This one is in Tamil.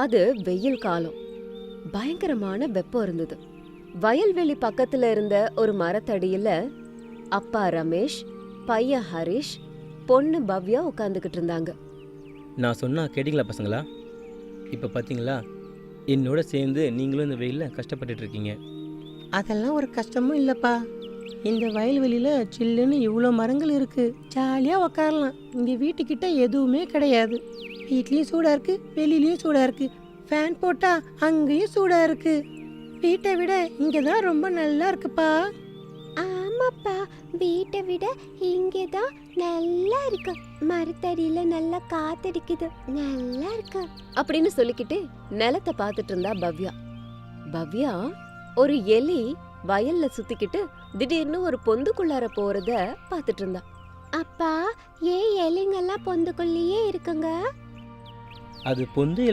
அது வெயில் காலம். பயங்கரமான வெப்பம் இருந்தது. வயல்வெளி பக்கத்துல இருந்த ஒரு மரத்தடியில அப்பா ரமேஷ், பையன் ஹரிஷ், பொண்ணு பவ்யா உட்காந்துக்கிட்டு இருந்தாங்க. நான் சொன்னால் கேட்டிங்களா பசங்களா? இப்போ பார்த்தீங்களா, என்னோட சேர்ந்து நீங்களும் இந்த வெயிலில் கஷ்டப்பட்டுட்டு இருக்கீங்க. அதெல்லாம் ஒரு கஷ்டமும் இல்லைப்பா. இந்த வயல்வெளியில் சில்லுன்னு இவ்வளோ மரங்கள் இருக்குது. ஜாலியாக உக்காரலாம். இங்கே வீட்டுக்கிட்ட எதுவுமே கிடையாது. வீட்லேயும் சூடாக இருக்குது, வெளியிலையும் சூடாக இருக்குது. ஃபேன் போட்டால் அங்கேயும் சூடாக இருக்குது. வீட்டை விட இங்கே தான் ரொம்ப நல்லா இருக்குப்பா. ஆமாப்பா, வீட்டை விட இங்கேதான் நல்லா இருக்கு. மரத்தடியில நல்லா காத்தடிக்குது, நல்லா இருக்கு அப்படின்னு சொல்லிக்கிட்டு நிலத்தை பார்த்துட்டு இருந்தா பவ்யா. பவ்யா ஒரு எலி வயல்ல சுத்திக்கிட்டு திடீர்னு ஒரு பொந்துக்குள்ளார போறத பார்த்துட்டு இருந்தா. அப்பா, ஏன் எலிங்கெல்லாம் பொந்துக்குள்ளேயே இருக்குங்க? அது பொந்து